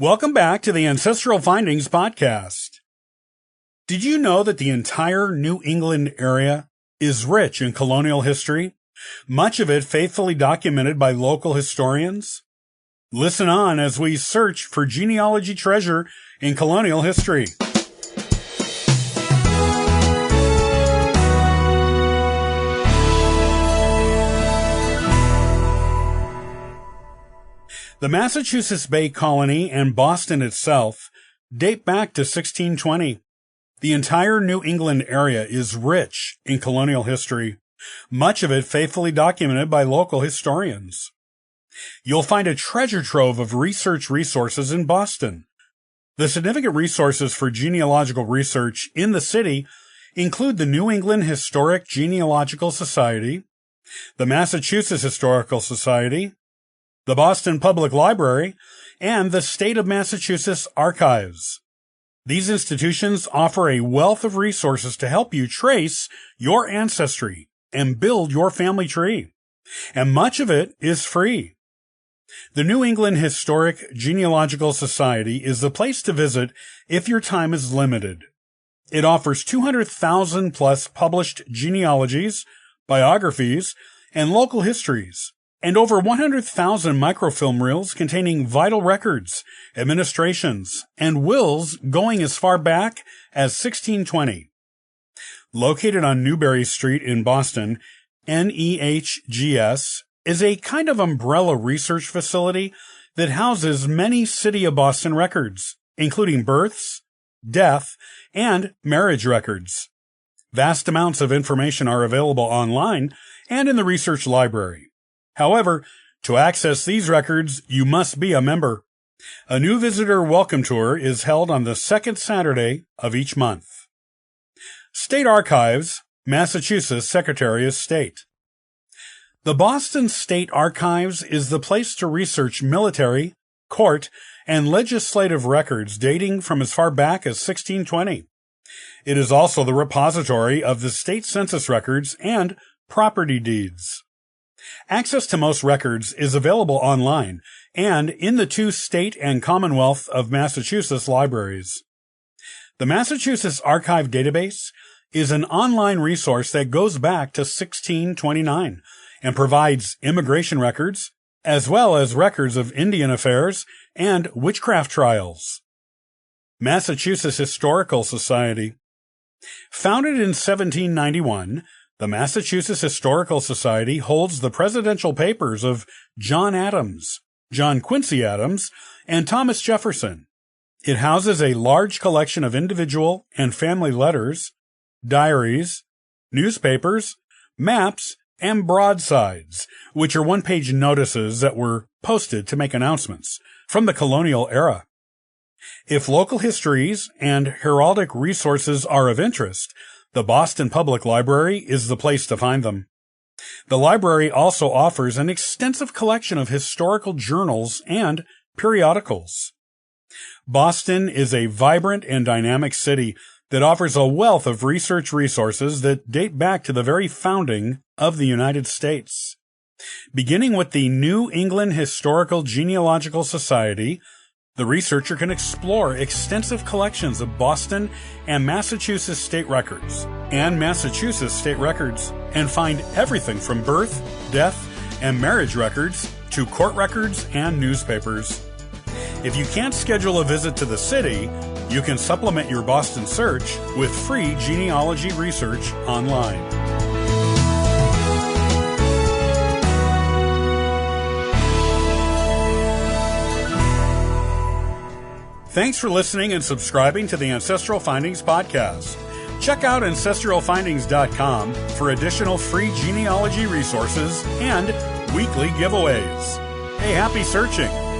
Welcome back to the Ancestral Findings podcast. Did you know that the entire New England area is rich in colonial history, much of it faithfully documented by local historians? Listen on as we search for genealogy treasure in colonial history. The Massachusetts Bay Colony and Boston itself date back to 1620. The entire New England area is rich in colonial history, much of it faithfully documented by local historians. You'll find a treasure trove of research resources in Boston. The significant resources for genealogical research in the city include the New England Historic Genealogical Society, the Massachusetts Historical Society, the Boston Public Library, and the State of Massachusetts Archives. These institutions offer a wealth of resources to help you trace your ancestry and build your family tree, and much of it is free. The New England Historic Genealogical Society is the place to visit if your time is limited. It offers 200,000 plus published genealogies, biographies, and local histories, and over 100,000 microfilm reels containing vital records, administrations, and wills going as far back as 1620. Located on Newbury Street in Boston, NEHGS is a kind of umbrella research facility that houses many City of Boston records, including births, death, and marriage records. Vast amounts of information are available online and in the research library. However, to access these records, you must be a member. A new visitor welcome tour is held on the second Saturday of each month. State Archives, Massachusetts Secretary of State. The Boston State Archives is the place to research military, court, and legislative records dating from as far back as 1620. It is also the repository of the state census records and property deeds. Access to most records is available online and in the two state and Commonwealth of Massachusetts libraries. The Massachusetts Archive Database is an online resource that goes back to 1629 and provides immigration records as well as records of Indian affairs and witchcraft trials. Massachusetts Historical Society. Founded in 1791, the Massachusetts Historical Society holds the presidential papers of John Adams, John Quincy Adams, and Thomas Jefferson. It houses a large collection of individual and family letters, diaries, newspapers, maps, and broadsides, which are one-page notices that were posted to make announcements from the colonial era. If local histories and heraldic resources are of interest, the Boston Public Library is the place to find them. The library also offers an extensive collection of historical journals and periodicals. Boston is a vibrant and dynamic city that offers a wealth of research resources that date back to the very founding of the United States. Beginning with the New England Historical Genealogical Society, the researcher can explore extensive collections of Boston and Massachusetts state records and find everything from birth, death, and marriage records to court records and newspapers. If you can't schedule a visit to the city, you can supplement your Boston search with free genealogy research online. Thanks for listening and subscribing to the Ancestral Findings podcast. Check out ancestralfindings.com for additional free genealogy resources and weekly giveaways. Hey, happy searching!